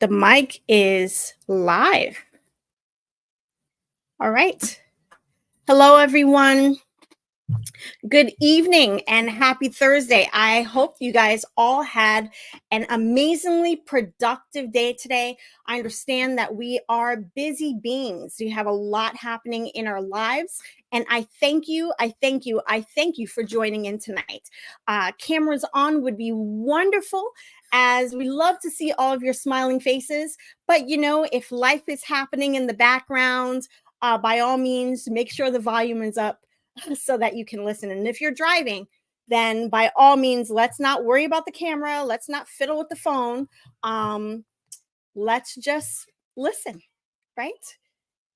The mic is live. All right. Hello, everyone. Good evening and happy Thursday. I hope you guys all had an amazingly productive day today. I understand that we are busy beings. We have a lot happening in our lives. And I thank you for joining in tonight. Cameras on would be wonderful, as we love to see all of your smiling faces. But if life is happening in the background, by all means, make sure the volume is up so that you can listen. And if you're driving, then by all means, let's not worry about the camera. Let's not fiddle with the phone. Let's just listen, right?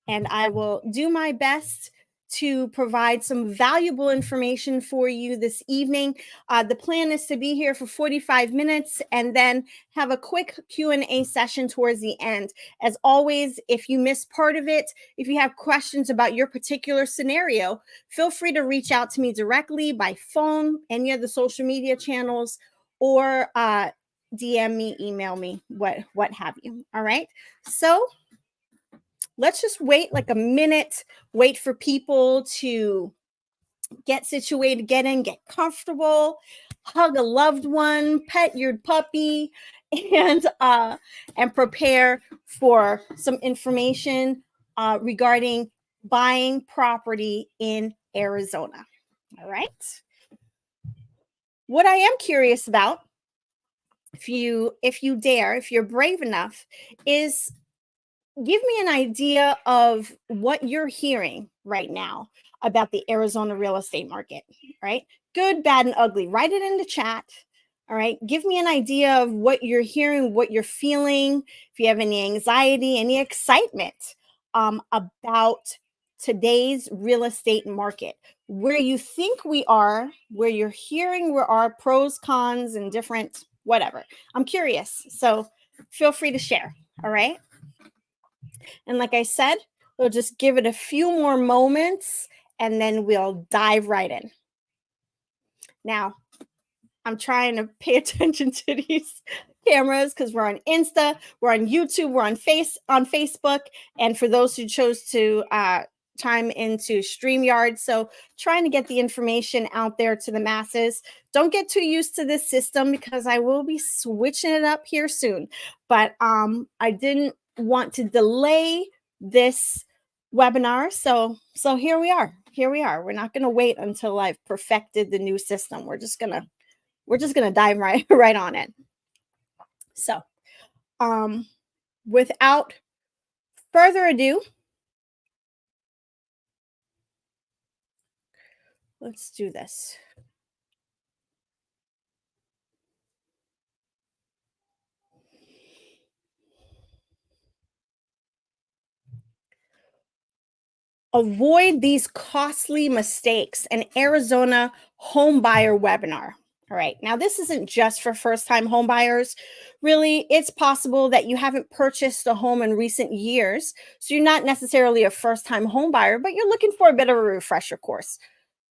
And I will do my best to provide some valuable information for you this evening. The plan is to be here for 45 minutes and then have a quick Q&A session towards the end. As always, if you miss part of it, if you have questions about your particular scenario, feel free to reach out to me directly by phone, any of the social media channels, or DM me, email me, what have you. All right. So let's just wait like a minute, wait for people to get situated, get in, get comfortable, hug a loved one, pet your puppy, and prepare for some information regarding buying property in Arizona. All right. What I am curious about, if you're brave enough, is give me an idea of what you're hearing right now about the Arizona real estate market, right? Good, bad, and ugly. Write it in the chat. All right. Give me an idea of what you're hearing, what you're feeling. If you have any anxiety, any excitement about today's real estate market, where you think we are, where you're hearing where our pros, cons, and different whatever. I'm curious. So feel free to share. All right. And like I said, we'll just give it a few more moments and then we'll dive right in. Now, I'm trying to pay attention to these cameras because we're on Insta, we're on YouTube, we're on Facebook. And for those who chose to chime into StreamYard, so trying to get the information out there to the masses. Don't get too used to this system because I will be switching it up here soon. But I didn't want to delay this webinar, so here we are. We're not going to wait until I've perfected the new system. We're just gonna dive right on it. So without further ado, let's do this. Avoid these costly mistakes, an Arizona Homebuyer webinar. All right. Now, this isn't just for first-time home buyers. Really, it's possible that you haven't purchased a home in recent years. So you're not necessarily a first-time home buyer, but you're looking for a bit of a refresher course.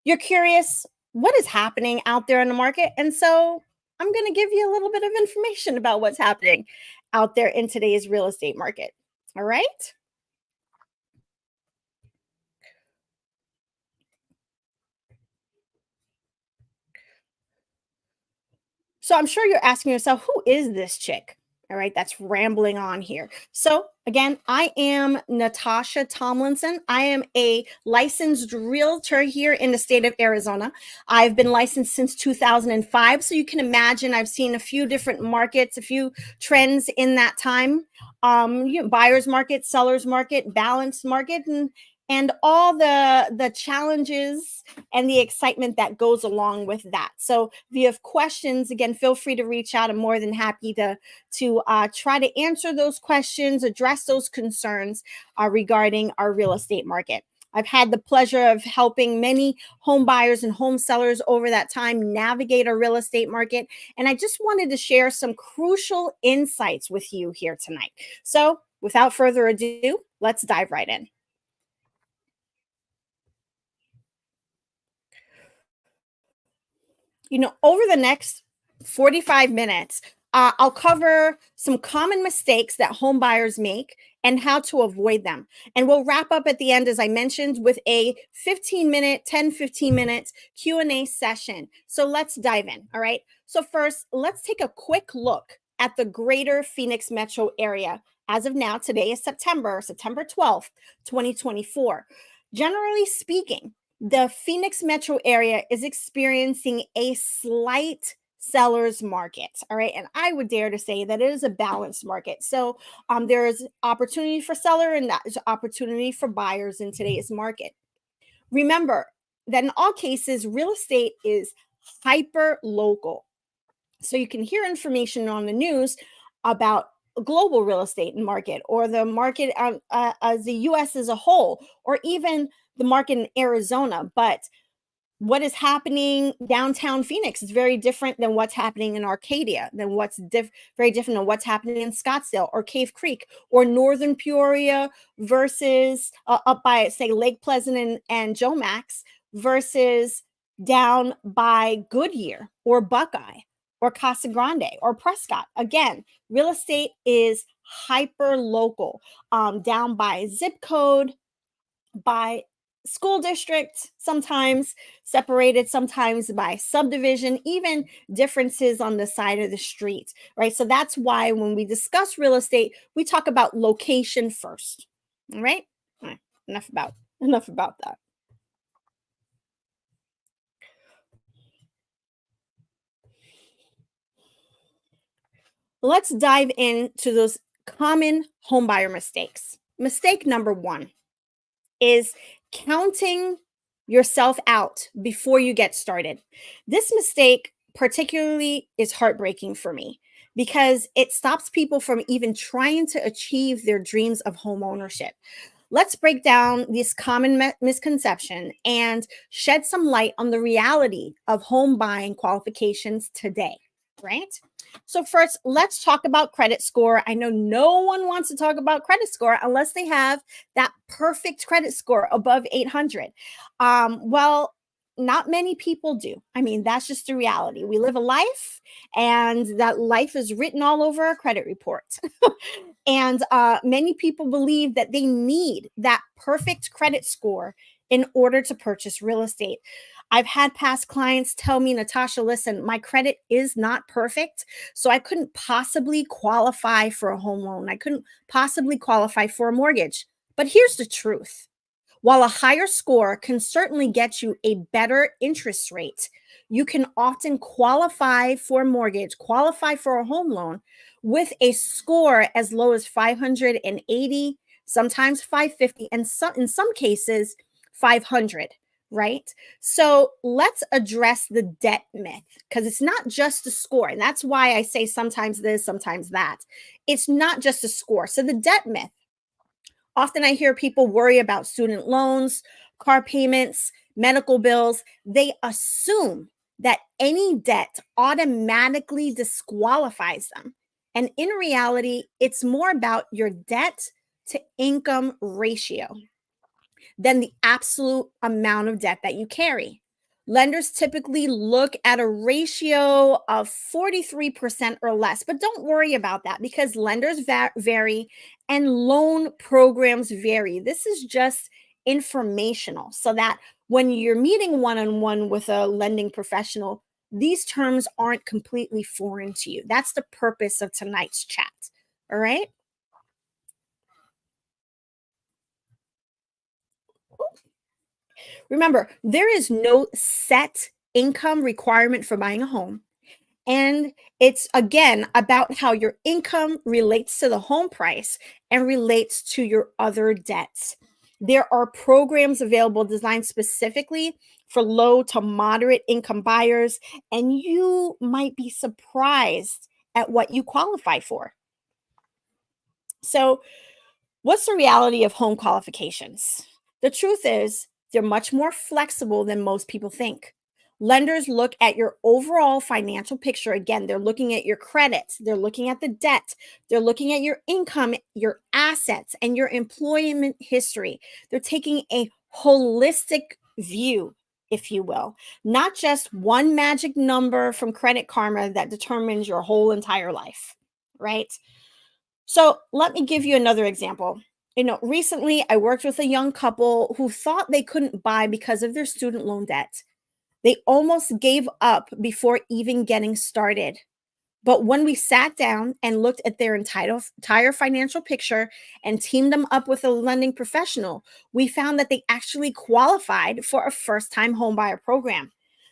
You're curious what is happening out there in the market. And so I'm going to give you a little bit of information about what's happening out there in today's real estate market. All right. So I'm sure you're asking yourself, who is this chick? All right, that's rambling on here. So again, I am Natasha Tomlinson. I am a licensed realtor here in the state of Arizona. I've been licensed since 2005. So you can imagine I've seen a few different markets, a few trends in that time. Buyer's market, seller's market, balanced market, and all the challenges and the excitement that goes along with that. So if you have questions, again, feel free to reach out. I'm more than happy to try to answer those questions, address those concerns regarding our real estate market. I've had the pleasure of helping many home buyers and home sellers over that time navigate our real estate market. And I just wanted to share some crucial insights with you here tonight. So without further ado, let's dive right in. Over the next 45 minutes, I'll cover some common mistakes that home buyers make and how to avoid them. And we'll wrap up at the end, as I mentioned, with a 15 minute Q&A session. So let's dive in. All right. So first, let's take a quick look at the greater Phoenix metro area. As of now, today is September 12th, 2024. Generally speaking, the Phoenix metro area is experiencing a slight seller's market. All right. And I would dare to say that it is a balanced market. So there is opportunity for seller and there's opportunity for buyers in today's market. Remember that in all cases, real estate is hyper local. So you can hear information on the news about global real estate market, or the market as the US as a whole, or even the market in Arizona. But what is happening downtown Phoenix is very different than what's happening in Arcadia, than what's very different than what's happening in Scottsdale or Cave Creek or Northern Peoria versus up by, say, Lake Pleasant and Jomax versus down by Goodyear or Buckeye or Casa Grande or Prescott. Again, real estate is hyper local, down by zip code, by school district, sometimes separated, sometimes by subdivision, even differences on the side of the street, right? So that's why when we discuss real estate, we talk about location first. All right? All right. Enough about that. Let's dive into those common homebuyer mistakes. Mistake number one is counting yourself out before you get started. This mistake particularly is heartbreaking for me because it stops people from even trying to achieve their dreams of home ownership. Let's break down this common misconception and shed some light on the reality of home buying qualifications today, right? So first, let's talk about credit score. I know no one wants to talk about credit score unless they have that perfect credit score above 800. Well, not many people do. I mean, that's just the reality. We live a life, and that life is written all over our credit report. And many people believe that they need that perfect credit score in order to purchase real estate. I've had past clients tell me, Natasha, listen, my credit is not perfect, so I couldn't possibly qualify for a home loan. I couldn't possibly qualify for a mortgage. But here's the truth. While a higher score can certainly get you a better interest rate, you can often qualify for a mortgage, qualify for a home loan with a score as low as 580, sometimes 550, and in some cases 500, right? So let's address the debt myth, because it's not just a score. And that's why I say sometimes this, sometimes that. It's not just a score. So the debt myth. Often I hear people worry about student loans, car payments, medical bills. They assume that any debt automatically disqualifies them. And in reality, it's more about your debt to income ratio than the absolute amount of debt that you carry. Lenders typically look at a ratio of 43% or less, but don't worry about that because lenders vary and loan programs vary. This is just informational so that when you're meeting one on one with a lending professional, these terms aren't completely foreign to you. That's the purpose of tonight's chat. All right. Remember, there is no set income requirement for buying a home. And it's again about how your income relates to the home price and relates to your other debts. There are programs available designed specifically for low to moderate income buyers, and you might be surprised at what you qualify for. So, what's the reality of home qualifications? The truth is, they're much more flexible than most people think. Lenders look at your overall financial picture. Again, they're looking at your credit, they're looking at the debt, they're looking at your income, your assets, and your employment history. They're taking a holistic view if you will, not just one magic number from Credit Karma that determines your whole entire life, right? So let me give you another example. Recently I worked with a young couple who thought they couldn't buy because of their student loan debt. They almost gave up before even getting started. But when we sat down and looked at their entire financial picture and teamed them up with a lending professional, we found that they actually qualified for a first time homebuyer program.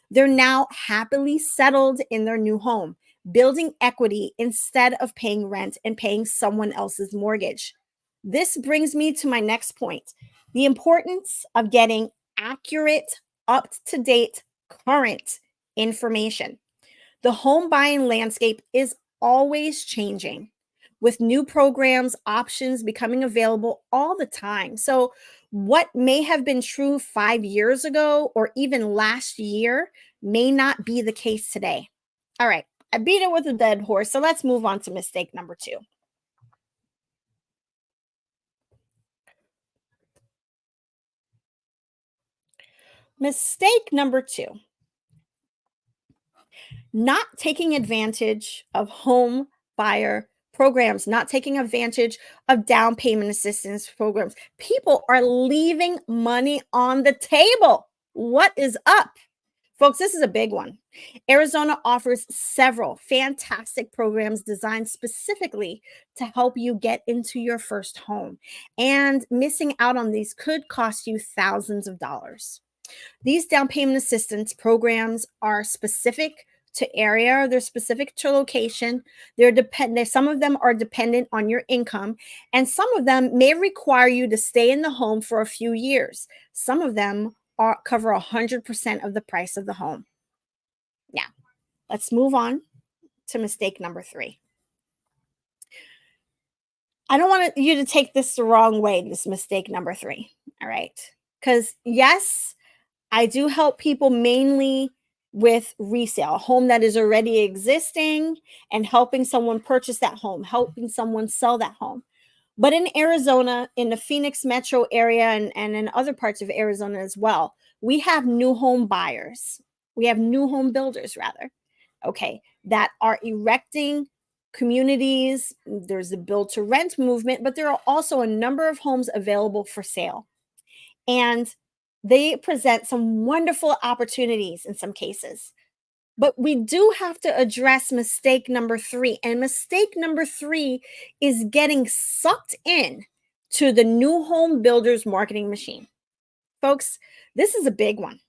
They're now happily settled in their new home, building equity instead of paying rent and paying someone else's mortgage. This brings me to my next point: the importance of getting accurate, up to date, current information. The home buying landscape is always changing with new programs, options becoming available all the time. So, what may have been true 5 years ago or even last year may not be the case today. All right, I beat it with a dead horse. So, let's move on to mistake number two. Mistake number two: not taking advantage of home buyer programs, not taking advantage of down payment assistance programs. People are leaving money on the table. What is up? Folks, this is a big one. Arizona offers several fantastic programs designed specifically to help you get into your first home. And missing out on these could cost you thousands of dollars. These down payment assistance programs are specific to area, they're specific to location, they're dependent, some of them are dependent on your income, and some of them may require you to stay in the home for a few years. Some of them cover 100% of the price of the home. Now, let's move on to mistake number three. I don't want you to take this the wrong way, this mistake number three. All right. Because, yes, I do help people mainly with resale, a home that is already existing, and helping someone purchase that home, helping someone sell that home. But in Arizona, in the Phoenix metro area, and in other parts of Arizona as well, we have new home buyers. We have new home builders, rather, okay, that are erecting communities. There's a build to rent movement, but there are also a number of homes available for sale. And they present some wonderful opportunities in some cases. But we do have to address mistake number three. And mistake number three is getting sucked in to the new home builders marketing machine. Folks, this is a big one,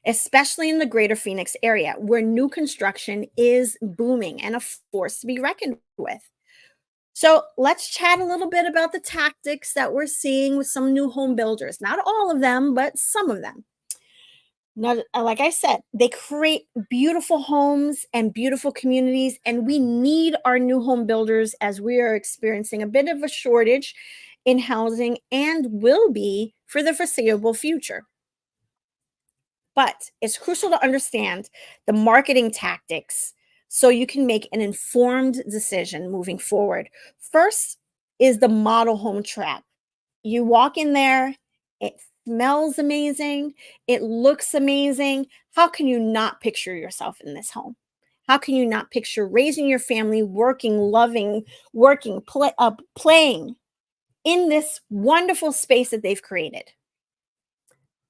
especially in the greater Phoenix area where new construction is booming and a force to be reckoned with. So let's chat a little bit about the tactics that we're seeing with some new home builders. Not all of them, but some of them. Now, like I said, they create beautiful homes and beautiful communities, and we need our new home builders as we are experiencing a bit of a shortage in housing and will be for the foreseeable future. But it's crucial to understand the marketing tactics so you can make an informed decision moving forward. First is the model home trap. You walk in there, it smells amazing, it looks amazing. How can you not picture yourself in this home? How can you not picture raising your family, working, loving, working, playing in this wonderful space that they've created?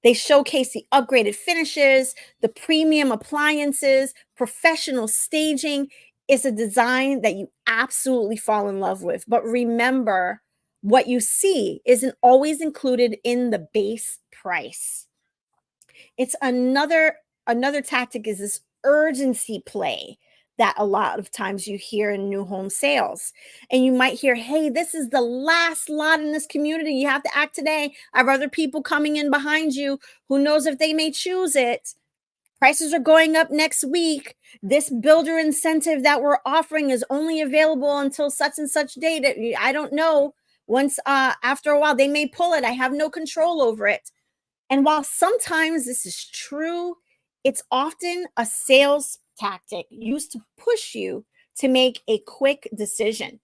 They showcase the upgraded finishes, the premium appliances, professional staging. It's a design that you absolutely fall in love with. But remember, what you see isn't always included in the base price. It's another tactic is this urgency play that a lot of times you hear in new home sales. And you might hear, hey, this is the last lot in this community. You have to act today. I have other people coming in behind you. Who knows if they may choose it? Prices are going up next week. This builder incentive that we're offering is only available until such and such date. I don't know. Once after a while, they may pull it. I have no control over it. And while sometimes this is true, it's often a sales tactic used to push you to make a quick decision.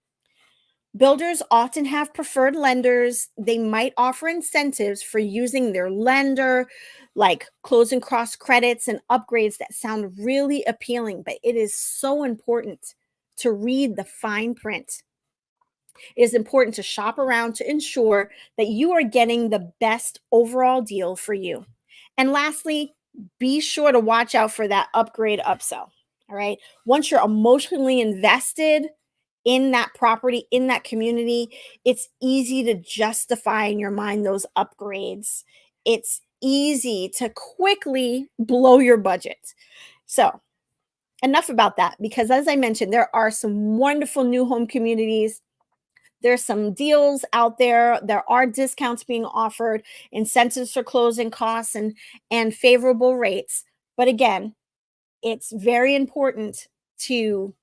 Builders often have preferred lenders. They might offer incentives for using their lender, like closing cross credits and upgrades that sound really appealing, but it is so important to read the fine print. It is important to shop around to ensure that you are getting the best overall deal for you. And lastly, be sure to watch out for that upgrade upsell. All right. Once you're emotionally invested in that property, in that community, it's easy to justify in your mind those upgrades. It's easy to quickly blow your budget. So, enough about that, because as I mentioned, there are some wonderful new home communities. There's some deals out there. There are discounts being offered, incentives for closing costs and favorable rates. But again, it's very important to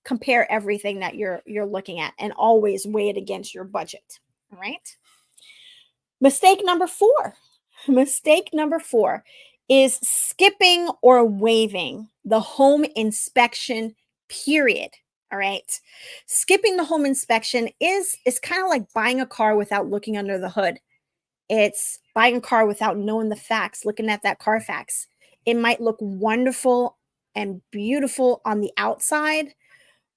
compare everything that you're looking at and always weigh it against your budget. All right. Mistake number 4. Mistake number 4 is skipping or waiving the home inspection period. All right. Skipping the home inspection is kind of like buying a car without looking under the hood. It's buying a car without knowing the facts, looking at that Carfax. It might look wonderful and beautiful on the outside,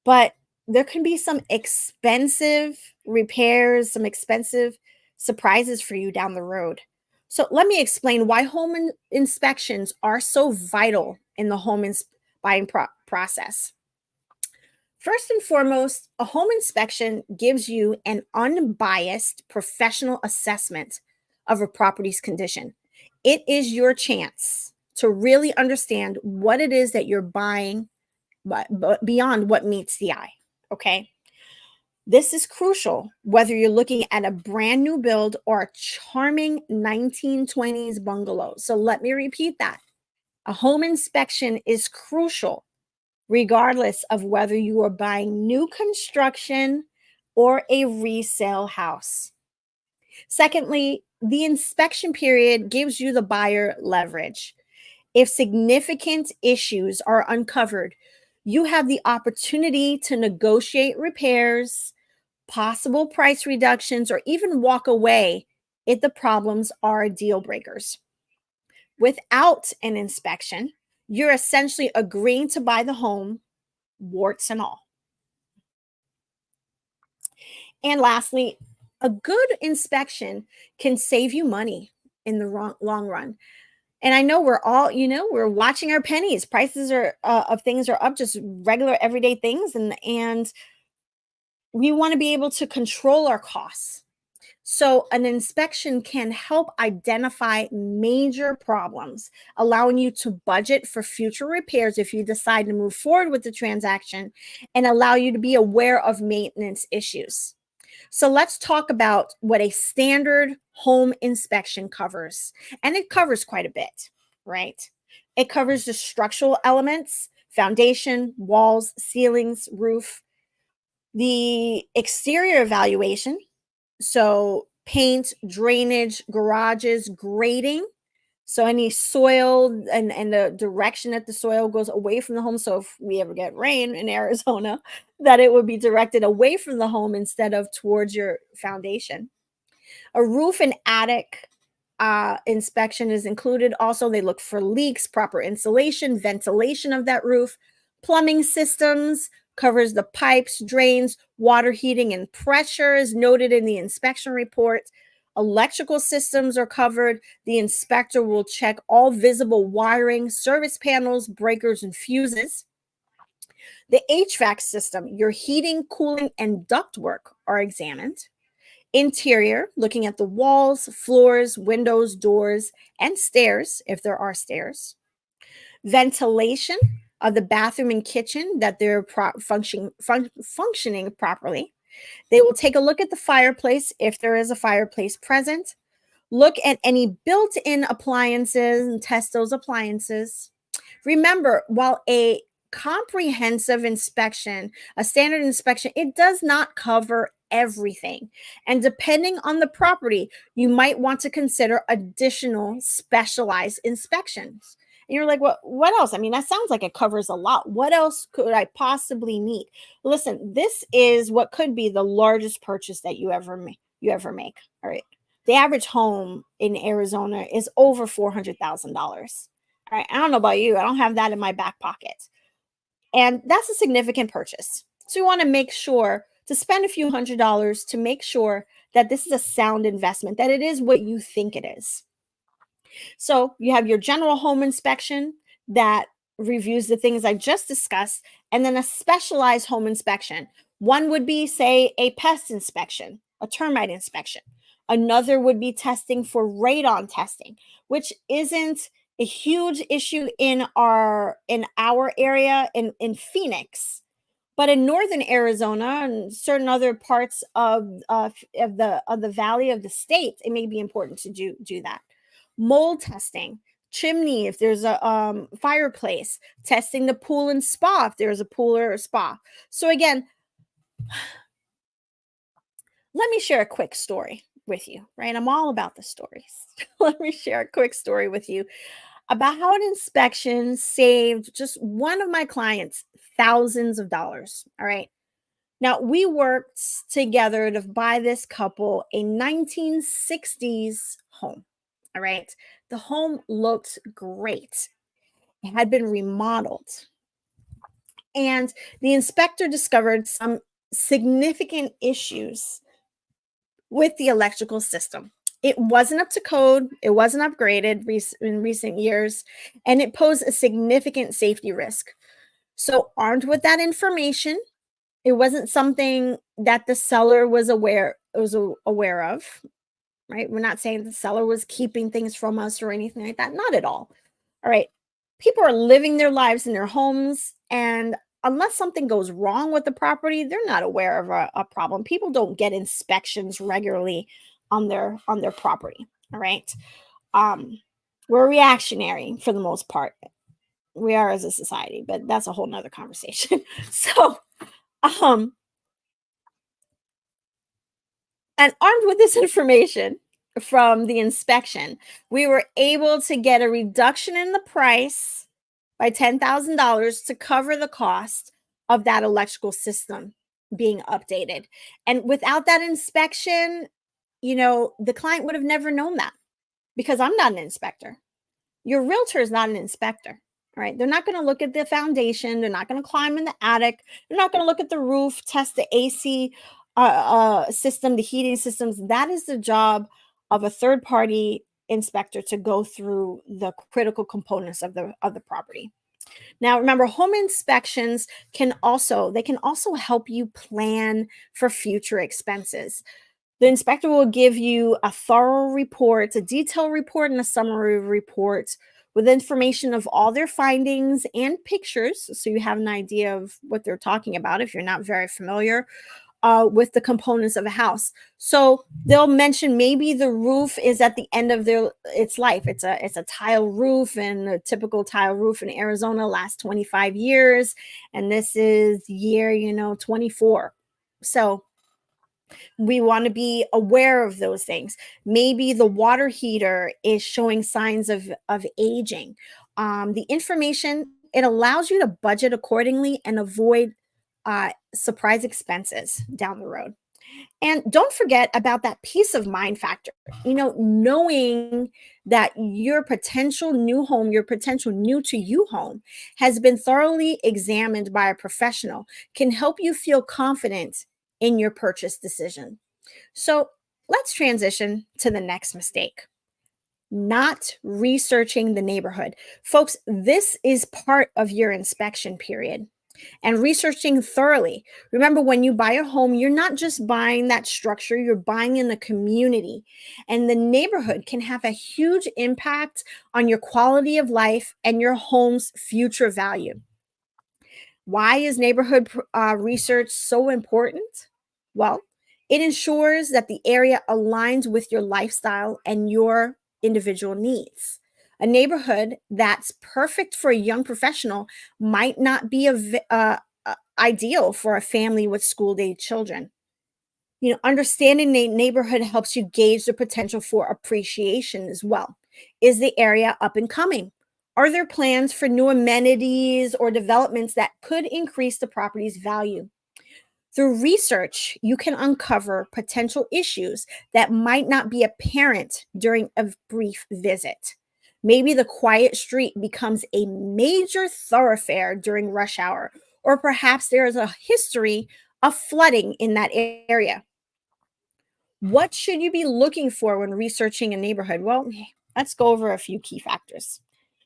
but there can be some expensive repairs, some expensive surprises for you down the road. So let me explain why inspections are so vital in the buying process. First and foremost, a home inspection gives you an unbiased professional assessment of a property's condition. It is your chance to really understand what it is that you're buying, but beyond what meets the eye. Okay. This is crucial whether you're looking at a brand new build or a charming 1920s bungalow. So let me repeat that. A home inspection is crucial regardless of whether you are buying new construction or a resale house. Secondly, the inspection period gives you the buyer leverage. If significant issues are uncovered, you have the opportunity to negotiate repairs, possible price reductions, or even walk away if the problems are deal breakers. Without an inspection, you're essentially agreeing to buy the home, warts and all. And lastly, a good inspection can save you money in the long run. And I know we're all, we're watching our pennies. Prices are of things are up, just regular everyday things, and we want to be able to control our costs. So an inspection can help identify major problems, allowing you to budget for future repairs if you decide to move forward with the transaction, and allow you to be aware of maintenance issues. So let's talk about what a standard home inspection covers. And it covers quite a bit, right? It covers the structural elements, foundation, walls, ceilings, roof, the exterior evaluation, so paint, drainage, garages, grading. So any soil and the direction that the soil goes away from the home. So if we ever get rain in Arizona, that it would be directed away from the home instead of towards your foundation. A roof and attic inspection is included. Also, they look for leaks, proper insulation, ventilation of that roof, plumbing systems, covers the pipes, drains, water heating, and pressure is noted in the inspection report. Electrical systems are covered. The inspector will check all visible wiring, service panels, breakers, and fuses. The HVAC system, your heating, cooling, and ductwork are examined. Interior, looking at the walls, floors, windows, doors, and stairs, if there are stairs. Ventilation of the bathroom and kitchen, that they're functioning properly. They will take a look at the fireplace if there is a fireplace present. Look at any built-in appliances and test those appliances. Remember, while a comprehensive inspection, a standard inspection, it does not cover everything. And depending on the property, you might want to consider additional specialized inspections. And you're like, what else? I mean, that sounds like it covers a lot. What else could I possibly need? Listen, this is what could be the largest purchase that you ever make. All right. The average home in Arizona is over $400,000. All right. I don't know about you. I don't have that in my back pocket. And that's a significant purchase. So you want to make sure to spend a few $100s to make sure that this is a sound investment, that it is what you think it is. So you have your general home inspection that reviews the things I just discussed, and then a specialized home inspection. One would be, say, a pest inspection, a termite inspection. Another would be testing for radon testing, which isn't a huge issue in our area in Phoenix. But in northern Arizona and certain other parts of the valley of the state, it may be important to do that. Mold testing, chimney if there's a fireplace, testing the pool and spa if there's a pool or a spa. So again, let me share a quick story with you, right? I'm all about the stories. Let me share a quick story with you about how an inspection saved just one of my clients thousands of dollars. All right. Now, we worked together to buy this couple a 1960s home. All right. The home looked great. It had been remodeled. And the inspector discovered some significant issues with the electrical system. It wasn't up to code, it wasn't upgraded in recent years, and it posed a significant safety risk. So, armed with that information, it wasn't something that the seller was aware of, right? We're not saying the seller was keeping things from us or anything like that. Not at all. All right. People are living their lives in their homes, and unless something goes wrong with the property, they're not aware of a problem. People don't get inspections regularly on their property. All right. Um, we're reactionary for the most part. We are as a society, but that's a whole nother conversation. So um and armed with this information from the inspection, we were able to get a reduction in the price by $10,000 to cover the cost of that electrical system being updated. And without that inspection, the client would have never known that, because I'm not an inspector. Your realtor is not an inspector. All right. They're not going to look at the foundation. They're not going to climb in the attic. They're not going to look at the roof, test the AC system, the heating systems. That is the job of a third party inspector, to go through the critical components of the property. Now, remember, home inspections can also help you plan for future expenses. The inspector will give you a thorough report, a detailed report, and a summary report with information of all their findings and pictures, so you have an idea of what they're talking about if you're not very familiar with the components of a house. So they'll mention maybe the roof is at the end of its life. It's a tile roof, and a typical tile roof in Arizona lasts 25 years, and this is year 24. So we want to be aware of those things. Maybe the water heater is showing signs of aging. The information, it allows you to budget accordingly and avoid surprise expenses down the road. And don't forget about that peace of mind factor. Knowing that your potential new home, your potential new to you home has been thoroughly examined by a professional can help you feel confident in your purchase decision. So let's transition to the next mistake: not researching the neighborhood. Folks, this is part of your inspection period, and researching thoroughly. Remember, when you buy a home, you're not just buying that structure, you're buying in the community. And the neighborhood can have a huge impact on your quality of life and your home's future value. Why is neighborhood research so important? Well, it ensures that the area aligns with your lifestyle and your individual needs. A neighborhood that's perfect for a young professional might not be ideal for a family with school age children. Understanding the neighborhood helps you gauge the potential for appreciation as well. Is the area up and coming? Are there plans for new amenities or developments that could increase the property's value? Through research, you can uncover potential issues that might not be apparent during a brief visit. Maybe the quiet street becomes a major thoroughfare during rush hour, or perhaps there is a history of flooding in that area. What should you be looking for when researching a neighborhood? Well, let's go over a few key factors.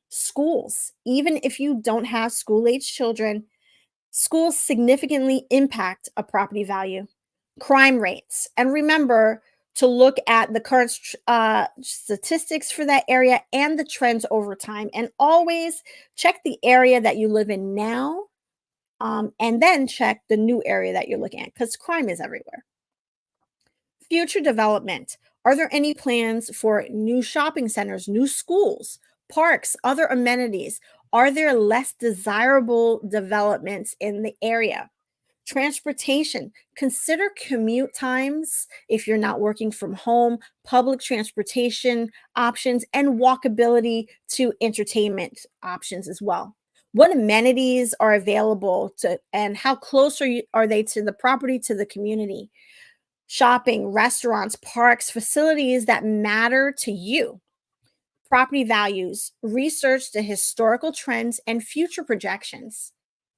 Schools, even if you don't have school age children, schools significantly impact a property value. Crime rates. And remember to look at the current statistics for that area and the trends over time. And always check the area that you live in now, and then check the new area that you're looking at because crime is everywhere. Future development. Are there any plans for new shopping centers, new schools, parks, other amenities? Are there less desirable developments in the area? Transportation. Consider commute times if you're not working from home, public transportation options, and walkability to entertainment options as well. What amenities are available to, and how close are they to the property, to the community? Shopping, restaurants, parks, facilities that matter to you. Property values, research the historical trends and future projections.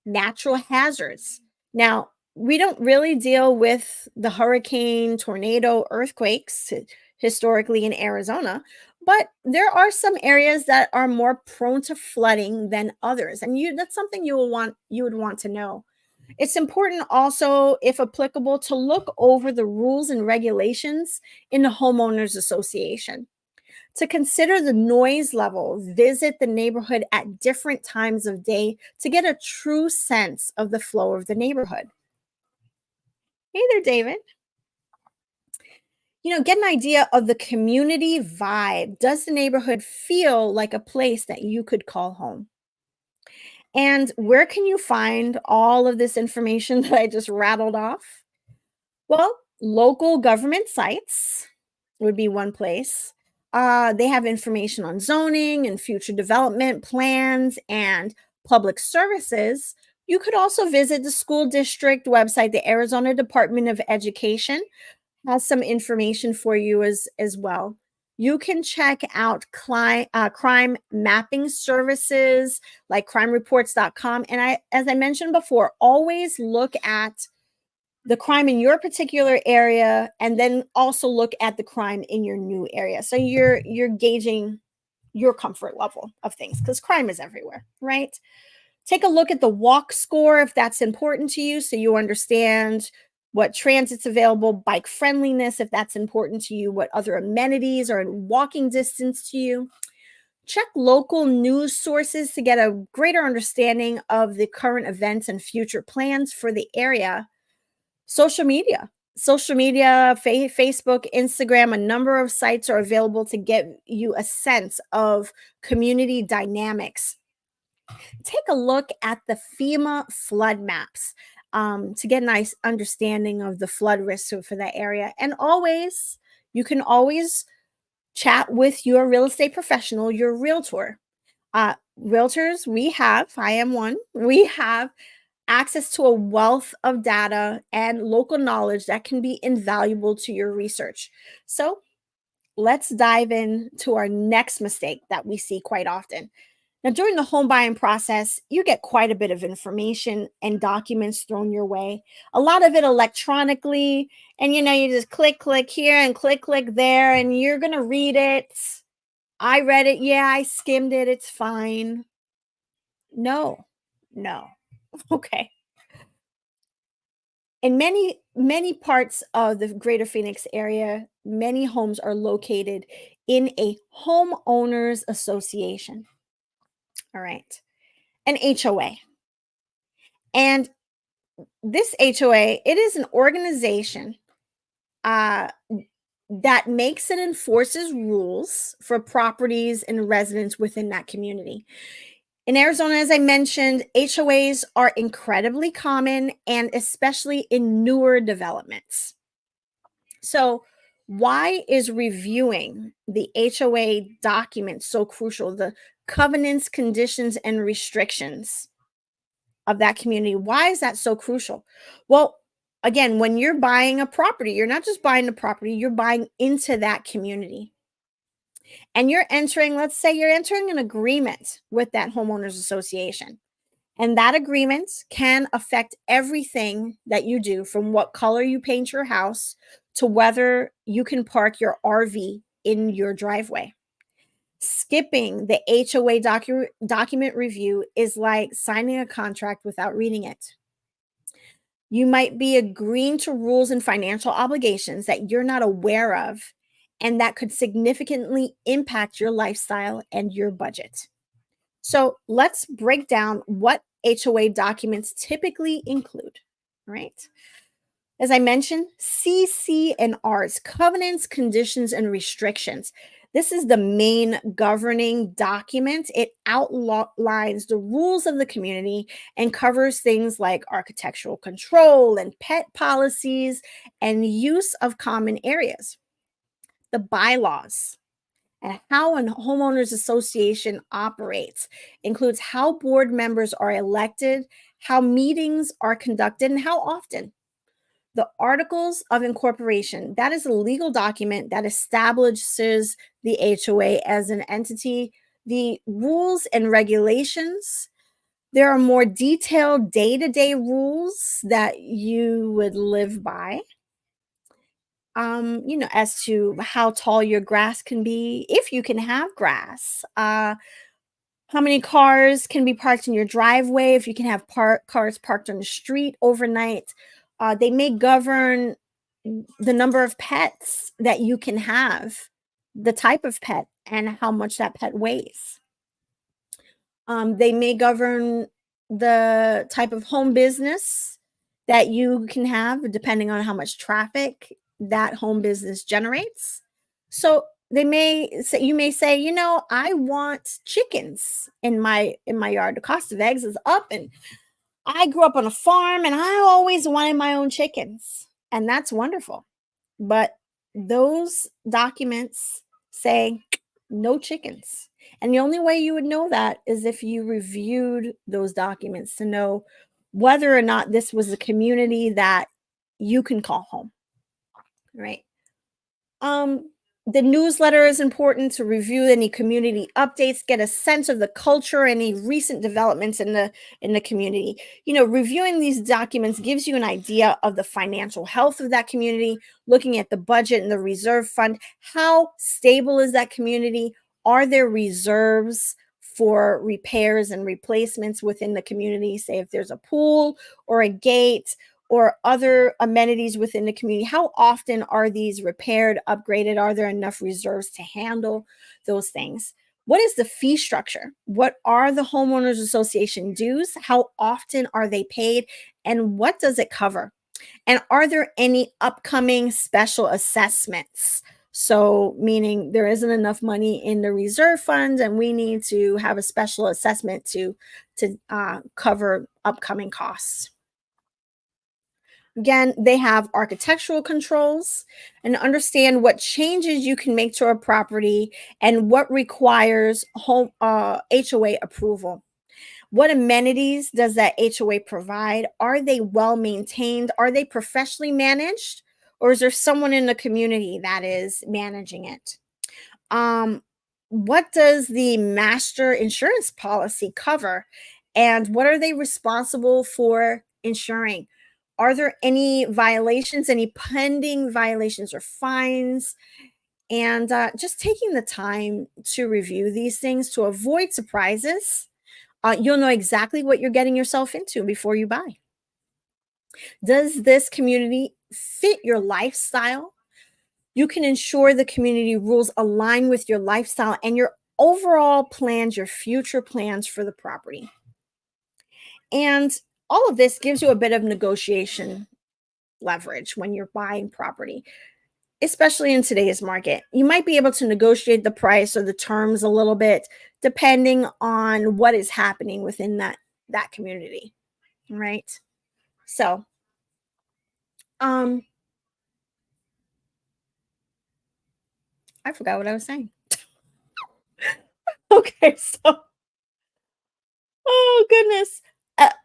Natural hazards. Now, we don't really deal with the hurricane, tornado, earthquakes historically in Arizona, but there are some areas that are more prone to flooding than others. And that's something you would want to know. It's important also, if applicable, to look over the rules and regulations in the homeowners association. To consider the noise level, visit the neighborhood at different times of day to get a true sense of the flow of the neighborhood. Hey there, David. Get an idea of the community vibe. Does the neighborhood feel like a place that you could call home? And where can you find all of this information that I just rattled off? Well, local government sites would be one place. They have information on zoning and future development plans and public services. You could also visit the school district website. The Arizona Department of Education has some information for you as well. You can check out crime mapping services like crimereports.com. And as I mentioned before, always look at the crime in your particular area and then also look at the crime in your new area. So you're gauging your comfort level of things because crime is everywhere, right? Take a look at the walk score if that's important to you so you understand what transit's available, bike friendliness if that's important to you, what other amenities are in walking distance to you. Check local news sources to get a greater understanding of the current events and future plans for the area. Social media, Facebook, Instagram, a number of sites are available to get you a sense of community dynamics. Take a look at the FEMA flood maps to get a nice understanding of the flood risk for that area. And you can always chat with your real estate professional, your realtor. Realtors, I am one, we have access to a wealth of data and local knowledge that can be invaluable to your research. So let's dive into our next mistake that we see quite often. Now, during the home buying process, you get quite a bit of information and documents thrown your way, a lot of it electronically. And you just click here and click there, and you're going to read it. I read it. Yeah, I skimmed it. It's fine. No, no. Okay. In many parts of the greater Phoenix area, many homes are located in a homeowners association. All right. An HOA. And this HOA, it is an organization uh, that makes and enforces rules for properties and residents within that community. In Arizona, as I mentioned, HOAs are incredibly common and especially in newer developments. So, Why is reviewing the HOA documents so crucial? The covenants, conditions, and restrictions of that community. Why is that so crucial? Well, again, when you're buying a property, you're not just buying the property, you're buying into that community. And you're entering, let's say you're entering an agreement with that homeowners association. And that agreement can affect everything that you do, from what color you paint your house to whether you can park your RV in your driveway. Skipping the HOA document review is like signing a contract without reading it. You might be agreeing to rules and financial obligations that you're not aware of, and that could significantly impact your lifestyle and your budget. So let's break down what HOA documents typically include, right? As I mentioned, CC and Rs, covenants, conditions, and restrictions. This is the main governing document. It outlines the rules of the community and covers things like architectural control and pet policies and use of common areas. The bylaws and how a homeowners association operates includes how board members are elected, how meetings are conducted, and how often. The Articles of Incorporation, that is a legal document that establishes the HOA as an entity. The rules and regulations, there are more detailed day-to-day rules that you would live by. As to how tall your grass can be, if you can have grass, how many cars can be parked in your driveway, if you can have cars parked on the street overnight. They may govern the number of pets that you can have, the type of pet, and how much that pet weighs. They may govern the type of home business that you can have, depending on how much traffic that home business generates. So you may say, I want chickens in my yard. The cost of eggs is up, and I grew up on a farm, and I always wanted my own chickens. And that's wonderful. But those documents say no chickens. And the only way you would know that is if you reviewed those documents to know whether or not this was a community that you can call home, right? Um, the newsletter is important to review any community updates, get a sense of the culture, any recent developments in the community. Reviewing these documents gives you an idea of the financial health of that community, looking at the budget and the reserve fund. How stable is that community? Are there reserves for repairs and replacements within the community? Say if there's a pool or a gate or other amenities within the community, how often are these repaired, upgraded? Are there enough reserves to handle those things? What is the fee structure? What are the homeowners association dues? How often are they paid? And what does it cover? And are there any upcoming special assessments? So, meaning there isn't enough money in the reserve fund, and we need to have a special assessment to cover upcoming costs. Again, they have architectural controls and understand what changes you can make to a property and what requires HOA approval. What amenities does that HOA provide? Are they well maintained? Are they professionally managed? Or is there someone in the community that is managing it? Um, what does the master insurance policy cover? And what are they responsible for insuring? Are there any violations, any pending violations or fines? And just taking the time to review these things to avoid surprises, you'll know exactly what you're getting yourself into before you buy. Does this community fit your lifestyle? You can ensure the community rules align with your lifestyle and your overall plans, your future plans for the property. And all of this gives you a bit of negotiation leverage when you're buying property, especially in today's market. You might be able to negotiate the price or the terms a little bit depending on what is happening within that community, right? So, um I forgot what I was saying. Okay, so oh goodness.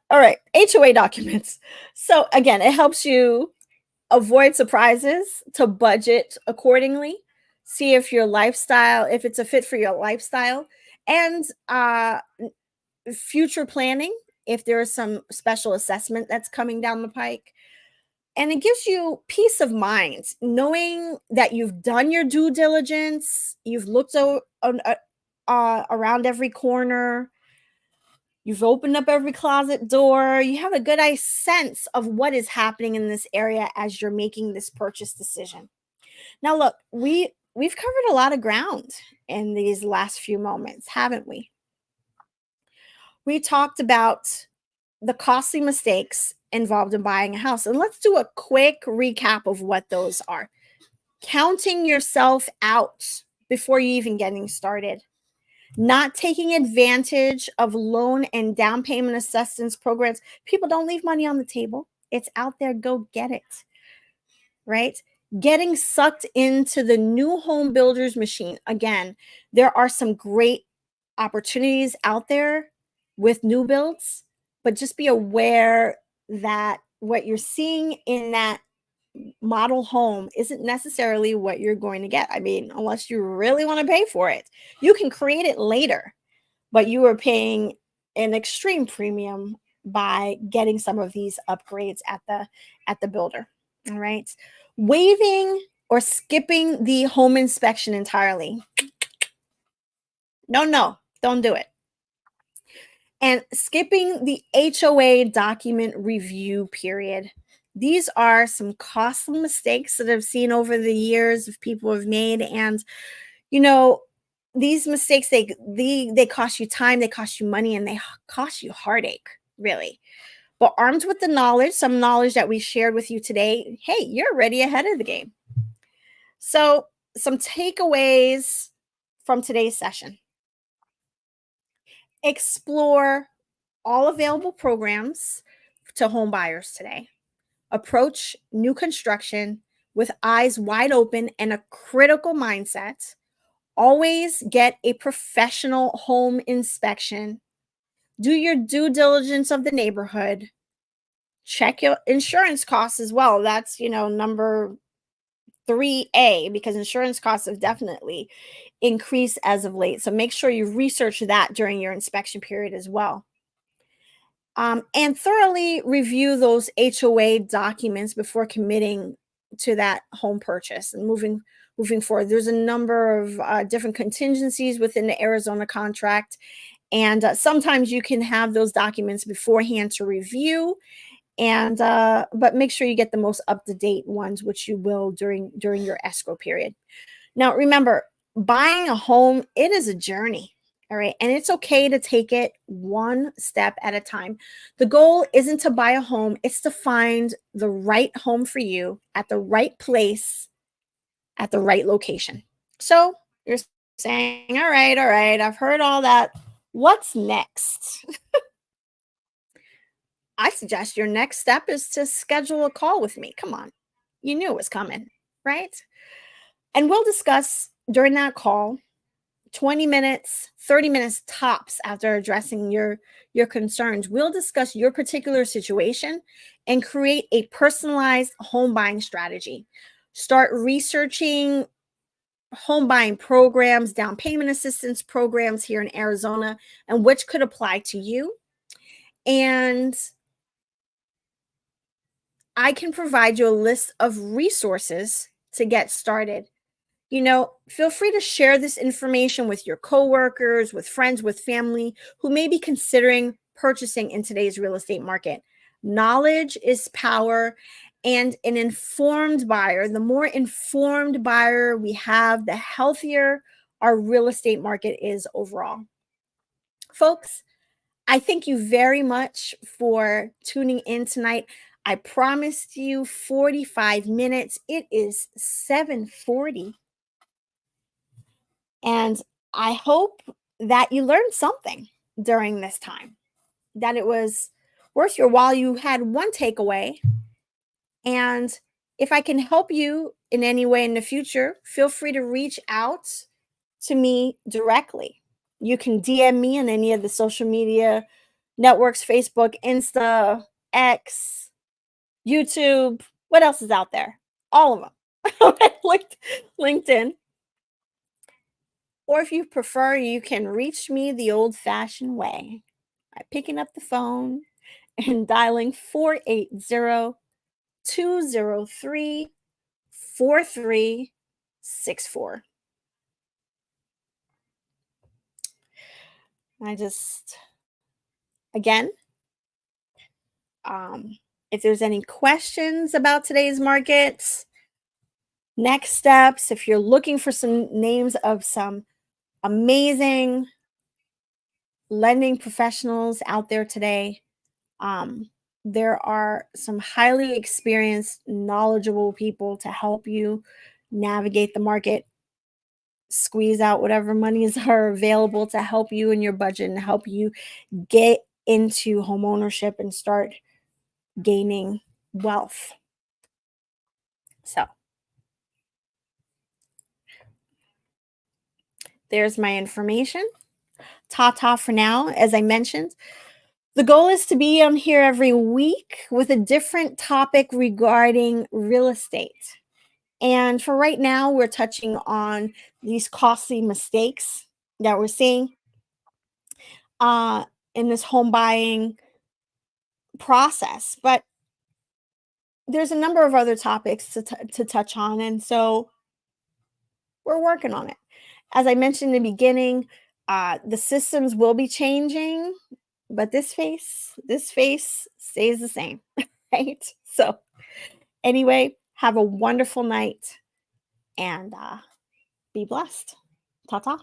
All right, HOA documents. So again, it helps you avoid surprises, to budget accordingly, see if your lifestyle, if it's a fit for your lifestyle, and future planning if there is some special assessment that's coming down the pike. And it gives you peace of mind knowing that you've done your due diligence, you've looked around every corner, you've opened up every closet door, you have a good eye sense of what is happening in this area as you're making this purchase decision. Now, look, we've covered a lot of ground in these last few moments, haven't we? We talked about the costly mistakes involved in buying a house. And let's do a quick recap of what those are. Counting yourself out before you even getting started. Not taking advantage of loan and down payment assistance programs. People don't leave money on the table. It's out there. Go get it. Right? Getting sucked into the new home builders machine. Again, there are some great opportunities out there with new builds, but just be aware that what you're seeing in that model home isn't necessarily what you're going to get. I mean, unless you really want to pay for it, you can create it later, but you are paying an extreme premium by getting some of these upgrades at the builder. All right. Waiving or skipping the home inspection entirely. No, no, don't do it. And skipping the HOA document review period. These are some costly mistakes that I've seen over the years of people have made. And, you know, these mistakes, they cost you time, they cost you money, and they cost you heartache, really. But armed with the knowledge, some knowledge that we shared with you today, hey, you're already ahead of the game. So, some takeaways from today's session. Explore all available programs to home buyers today. Approach new construction with eyes wide open and a critical mindset. Always get a professional home inspection. Do your due diligence of the neighborhood. Check your insurance costs as well. That's, number 3A, because insurance costs have definitely increased as of late. So make sure you research that during your inspection period as well. And thoroughly review those HOA documents before committing to that home purchase and moving forward. There's a number of different contingencies within the Arizona contract, and sometimes you can have those documents beforehand to review. And but make sure you get the most up to date ones, which you will during your escrow period. Now, remember, buying a home, it is a journey. All right. And it's okay to take it one step at a time. The goal isn't to buy a home, it's to find the right home for you at the right place, at the right location. So you're saying, all right, I've heard all that. What's next? I suggest your next step is to schedule a call with me. Come on. You knew it was coming, right? And we'll discuss during that call 20 minutes, 30 minutes tops after addressing your concerns. We'll discuss your particular situation and create a personalized home buying strategy. Start researching home buying programs, down payment assistance programs here in Arizona, and which could apply to you. And I can provide you a list of resources to get started. Feel free to share this information with your coworkers, with friends, with family who may be considering purchasing in today's real estate market. Knowledge is power, and an informed buyer, the more informed buyer we have, the healthier our real estate market is overall. Folks, I thank you very much for tuning in tonight. I promised you 45 minutes. It is 7:40. And I hope that you learned something during this time, that it was worth your while. You had one takeaway, and If I can help you in any way in the future, feel free to reach out to me directly. You can DM me on any of the social media networks: Facebook, Insta, X, YouTube. What else is out there? All of them. LinkedIn. Or if you prefer, you can reach me the old fashioned way by picking up the phone and dialing 480-203-4364. I just, again, if there's any questions about today's markets, next steps, if you're looking for some names of some amazing lending professionals out there today, there are some highly experienced, knowledgeable people to help you navigate the market, squeeze out whatever monies are available to help you in your budget and help you get into home ownership and start gaining wealth. So there's my information. Ta-ta for now. As I mentioned, the goal is to be on here every week with a different topic regarding real estate. And for right now, we're touching on these costly mistakes that we're seeing uh, in this home buying process. But there's a number of other topics to touch on. And so we're working on it. As I mentioned in the beginning, the systems will be changing, but this face stays the same, right? So anyway, have a wonderful night and be blessed. Ta-ta.